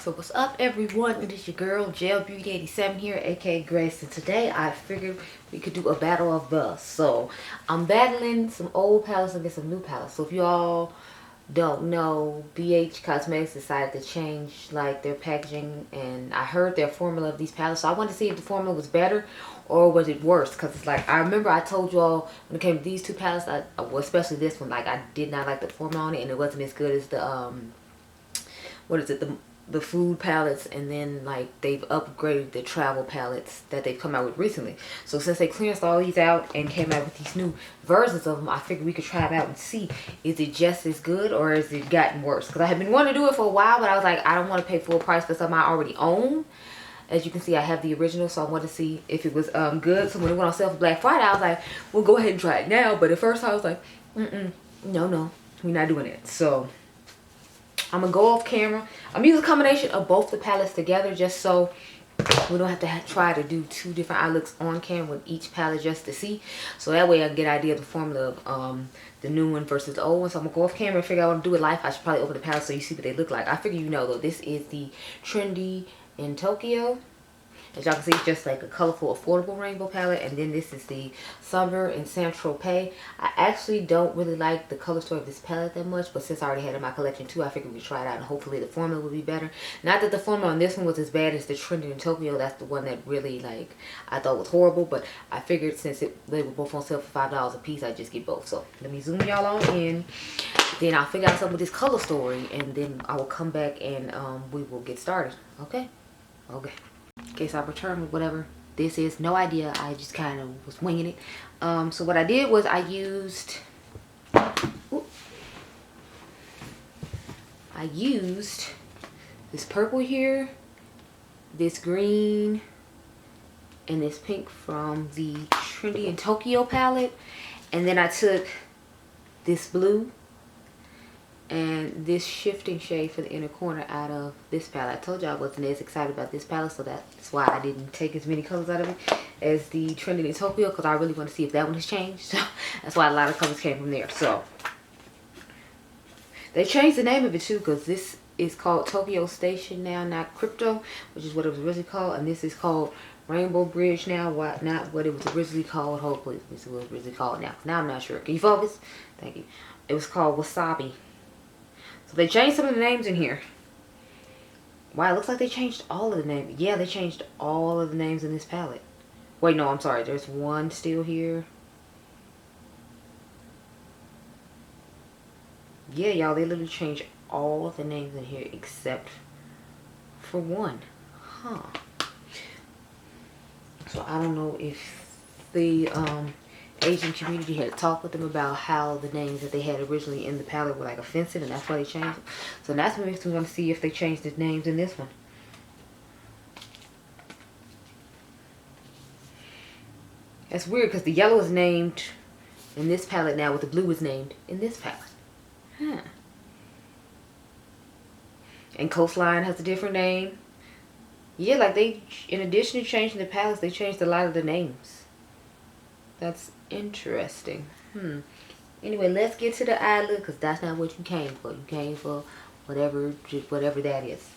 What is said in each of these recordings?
So what's up everyone, it is your girl Gel Beauty 87 here, aka Grace, and today I figured we could do a battle of the. So I'm battling some old palettes against some new palettes. So if you all don't know, BH Cosmetics decided to change like their packaging, and I heard their formula of these palettes, so I wanted to see if the formula was better or was it worse, because it's like, I remember I told you all when it came to these two palettes, well, especially this one, like I did not like the formula on it, and it wasn't as good as the what is it, the food palettes, and then like they've upgraded the travel palettes that they've come out with recently. So since they cleansed all these out and came out with these new versions of them, I figured we could try them out and see, is it just as good or has it gotten worse? Because I have been wanting to do it for a while, but I was like, I don't want to pay full price for something I already own. As you can see, I have the original, so I wanted to see if it was good. So when it went on sale for Black Friday, I was like, well, go ahead and try it now. But at first I was like, no, we're not doing it. So I'm gonna go off camera. I'm using a combination of both the palettes together just so we don't have to try to do two different eye looks on camera with each palette just to see. So that way I can get an idea of the formula of the new one versus the old one. So I'm gonna go off camera and figure out what to do with life. I should probably open the palette so you see what they look like. I figure you know though, this is the Trendy in Tokyo. As y'all can see, it's just like a colorful, affordable rainbow palette. And then this is the Summer in Saint-Tropez. I actually don't really like the color story of this palette that much, but since I already had it in my collection too, I figured we'd try it out and hopefully the formula will be better. Not that the formula on this one was as bad as the Trendy in Tokyo. That's the one that really, like, I thought was horrible. But I figured since they were both on sale for $5 a piece, I'd just get both. So let me zoom y'all on in. Then I'll figure out something with this color story, and then I will come back and we will get started. Okay? Okay. In case I return with whatever this is, no idea. I just kind of was winging it. So what I did was I used this purple here, this green, and this pink from the Trendy in Tokyo palette, and then I took this blue and this shifting shade for the inner corner out of this palette. I told you I wasn't as excited about this palette, so that's why I didn't take as many colors out of it as the Trendy in Tokyo, because I really want to see if that one has changed. So that's why a lot of colors came from there. So they changed the name of it too, because this is called Tokyo Station now, not Crypto, which is what it was originally called, and this is called Rainbow Bridge now, not what it was originally called. Hopefully this is what it was originally called now. Now I'm not sure. Can you focus? Thank you. It was called Wasabi. So they changed some of the names in here. Wow, it looks like they changed all of the names. Yeah, they changed all of the names in this palette. Wait, no, I'm sorry. There's one still here. Yeah, y'all, they literally changed all of the names in here except for one. Huh. So I don't know if the Asian community had talked with them about how the names that they had originally in the palette were like offensive, and that's why they changed them. So that's what makes me want to see if they changed the names in this one. That's weird because the yellow is named in this palette now, with the blue is named in this palette. Huh. And Coastline has a different name. Yeah, like they, in addition to changing the palettes, they changed a lot of the names. That's interesting. Anyway, let's get to the eye look, because that's not what you came for. You came for whatever that is.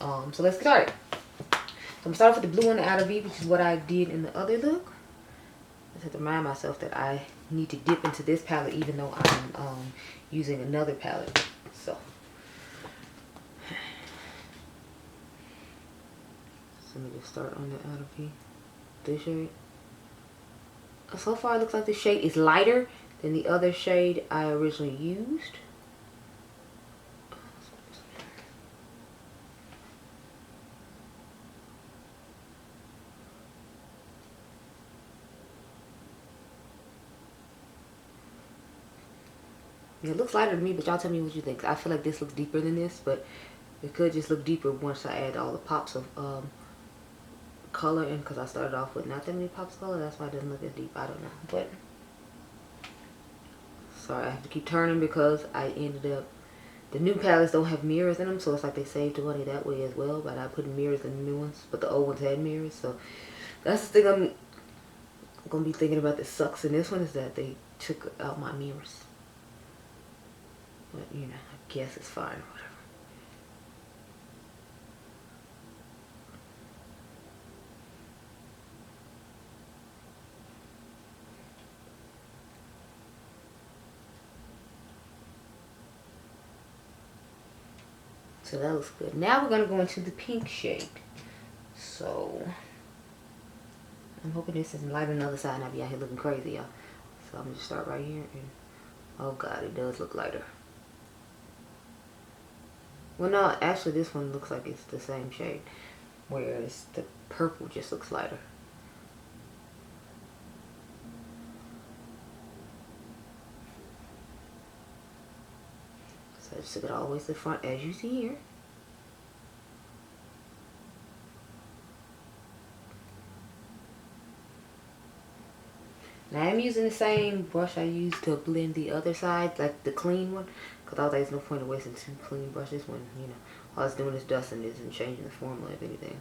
So let's get started. So I'm gonna start off with the blue on the outer V, which is what I did in the other look. I just have to remind myself that I need to dip into this palette even though I'm using another palette. So let me just start on the outer V. This shade. So far it looks like this shade is lighter than the other shade I originally used. Yeah, it looks lighter to me, but y'all tell me what you think. I feel like this looks deeper than this, but it could just look deeper once I add all the pops of color in, because I started off with not that many pops of color. That's why it doesn't look as deep. I don't know, but sorry, I have to keep turning because I ended up, the new palettes don't have mirrors in them, so it's like they saved the money that way as well by not putting mirrors in the new ones, but the old ones had mirrors. So that's the thing I'm gonna be thinking about that sucks in this one, is that they took out my mirrors. But you know, I guess it's fine or whatever. So that looks good. Now we're gonna go into the pink shade. So I'm hoping this isn't light on the other side and I'll be out here looking crazy, y'all. So I'm gonna just start right here and oh god, it does look lighter. Well no, actually this one looks like it's the same shade, whereas the purple just looks lighter. So I just took it all the way to the front as you see here. Now I'm using the same brush I used to blend the other side, like the clean one, because I thought there's no point in wasting two clean brushes when, you know, all it's doing is dusting this and changing the formula of anything.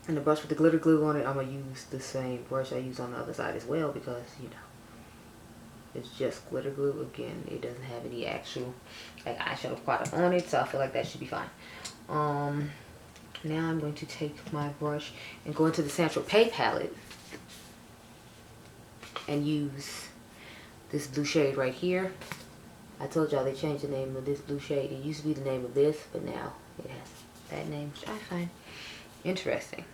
And the brush with the glitter glue on it, I'm going to use the same brush I use on the other side as well because, you know, it's just glitter glue. Again, it doesn't have any actual like eyeshadow product on it, so I feel like that should be fine. Now I'm going to take my brush and go into the Central Pay palette and use this blue shade right here. I told y'all they changed the name of this blue shade. It used to be the name of this, but now it has that name, which I find interesting.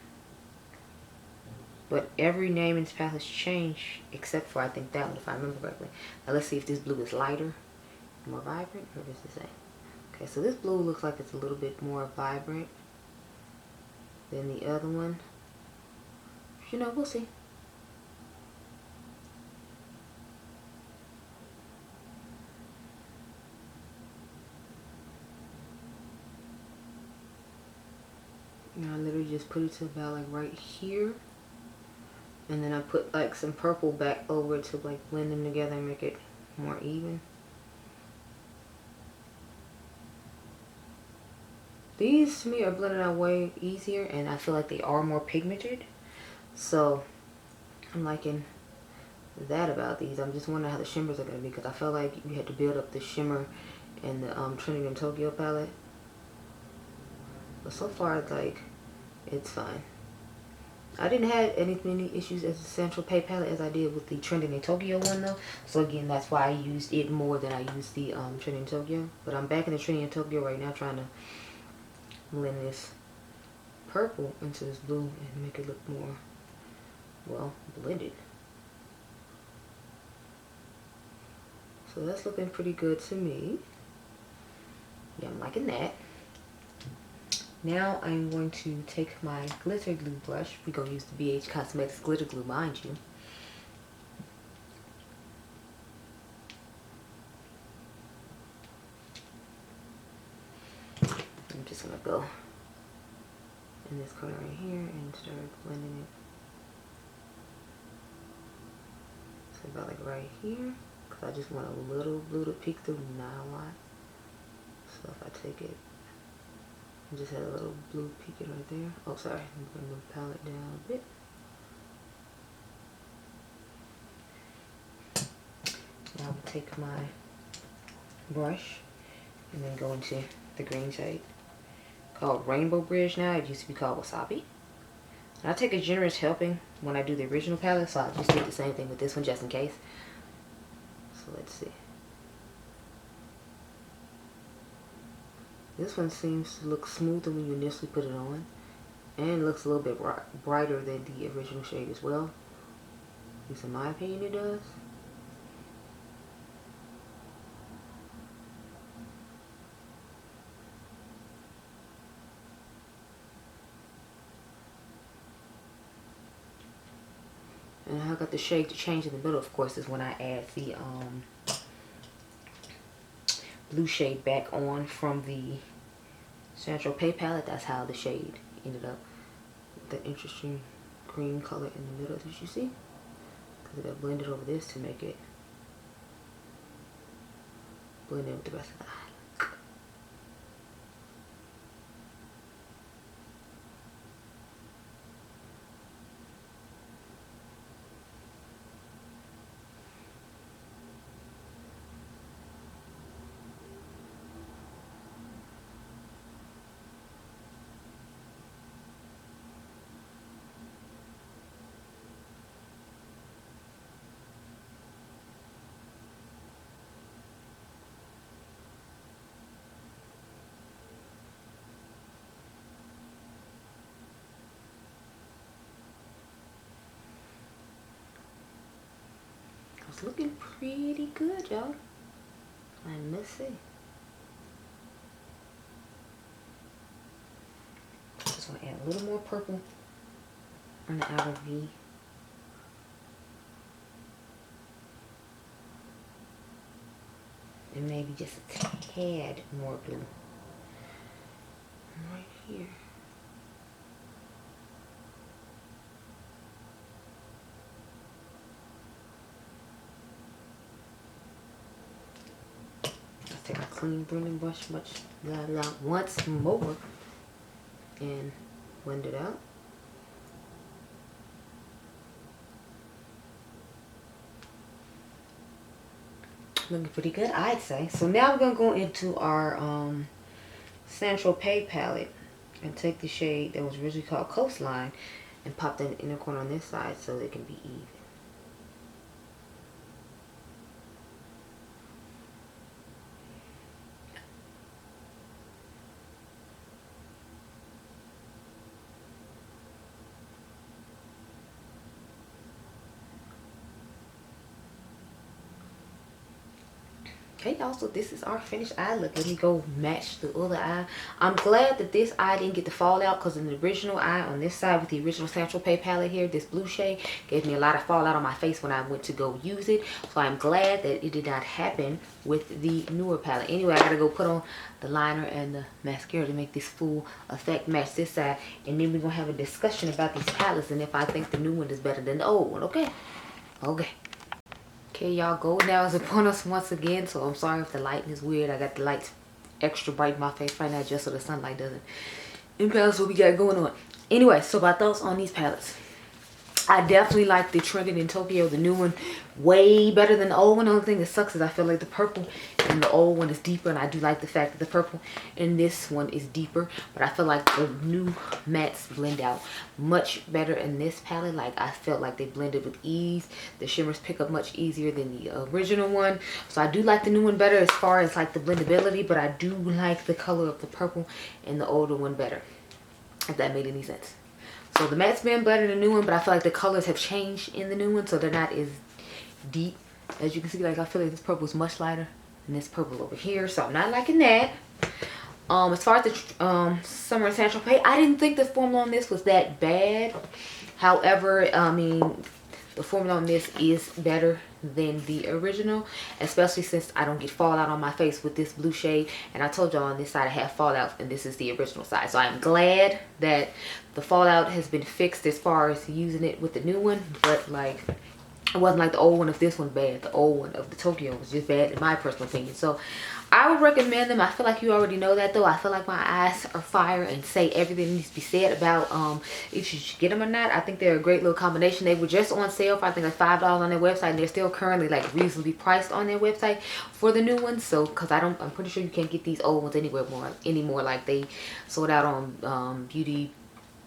But every name in this palette has changed except for I think that one, if I remember correctly. Now let's see if this blue is lighter, more vibrant, or is the same. Okay, so this blue looks like it's a little bit more vibrant than the other one. You know, we'll see. Now I literally just put it to about like right here. And then I put like some purple back over to like blend them together and make it more even. These to me are blended out way easier and I feel like they are more pigmented. So I'm liking that about these. I'm just wondering how the shimmers are going to be because I felt like you had to build up the shimmer in the Trinity and Tokyo palette. But so far it's like, it's fine. I didn't have as many issues as the Central Pay palette as I did with the Trending in Tokyo one though. So again, that's why I used it more than I used the Trending in Tokyo. But I'm back in the Trending in Tokyo right now trying to blend this purple into this blue and make it look more, well, blended. So that's looking pretty good to me. Yeah, I'm liking that. Now I'm going to take my glitter glue brush. We're going to use the BH Cosmetics glitter glue, mind you. I'm just going to go in this corner right here and start blending it. So about like right here. Because I just want a little blue to peek through, not a lot. So if I take it, I just had a little blue peeking right there. Oh, sorry. I'm bring the palette down a bit. Now I'll take my brush and then go into the green shade called Rainbow Bridge now. It used to be called Wasabi. And I take a generous helping when I do the original palette, so I just did the same thing with this one just in case. So let's see. This one seems to look smoother when you initially put it on. And looks a little bit brighter than the original shade as well. At least in my opinion it does. And I got the shade to change in the middle, of course, is when I add the blue shade back on from the Central Pay palette. That's how the shade ended up. The interesting green color in the middle, did you see? Because it got blended over this to make it blend in with the rest of the eye. looking pretty good, y'all. I must say. Just want to add a little more purple on the outer V. And maybe just a tad more blue right here. Let's take a clean blending brush once more and blend it out. Looking pretty good, I'd say. So now we're gonna go into our Central Pay palette and take the shade that was originally called Coastline and pop that in the inner corner on this side so it can be even. Okay, y'all, so this is our finished eye look. Let me go match the other eye. I'm glad that this eye didn't get the fallout, because in the original eye on this side with the original Central Pay palette here, this blue shade gave me a lot of fallout on my face when I went to go use it. So I'm glad that it did not happen with the newer palette. Anyway, I gotta go put on the liner and the mascara to make this full effect match this side. And then we're gonna have a discussion about these palettes and if I think the new one is better than the old one, okay? Okay. Okay, y'all, gold now is upon us once again, so I'm sorry if the lighting is weird. I got the lights extra bright in my face right now just so the sunlight doesn't impact what we got going on. Anyway, so my thoughts on these palettes. I definitely like the Trended in Tokyo, the new one, way better than the old one. The only thing that sucks is I feel like the purple in the old one is deeper, and I do like the fact that the purple in this one is deeper, but I feel like the new mattes blend out much better in this palette. Like, I felt like they blended with ease. The shimmers pick up much easier than the original one, so I do like the new one better as far as like the blendability, but I do like the color of the purple in the older one better, if that made any sense. So the matte's been better than the new one, but I feel like the colors have changed in the new one, so they're not as deep. As you can see, like, I feel like this purple is much lighter than this purple over here, so I'm not liking that. As far as the Summer Central Pay, I didn't think the formula on this was that bad. However, I mean, the formula on this is better than the original, especially since I don't get fallout on my face with this blue shade. And I told y'all on this side I have fallout, and this is the original side. So I'm glad that the fallout has been fixed as far as using it with the new one. But like, it wasn't like the old one of this one bad. The old one of the Tokyo was just bad in my personal opinion. So I would recommend them. I feel like you already know that though. I feel like my eyes are fire and say everything needs to be said about if you should get them or not. I think they're a great little combination. They were just on sale for I think like $5 on their website, and they're still currently like reasonably priced on their website for the new ones. So because I'm pretty sure you can't get these old ones anymore. Like, they sold out on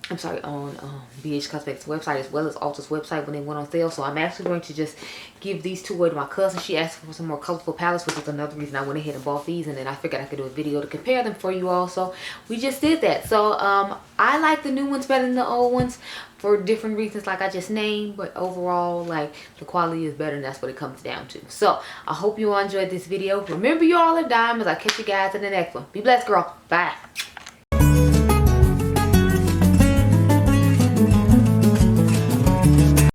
on BH Cosmetics website as well as Ulta's website when they went on sale. So I'm actually going to just give these two away to my cousin. She asked for some more colorful palettes, which is another reason I went ahead and bought these, and then I figured I could do a video to compare them for you all. So we just did that. So I like the new ones better than the old ones for different reasons like I just named, but overall, like, the quality is better, and that's what it comes down to. So I hope you all enjoyed this video. Remember, you all are diamonds. I'll catch you guys in the next one. Be blessed, girl. Bye.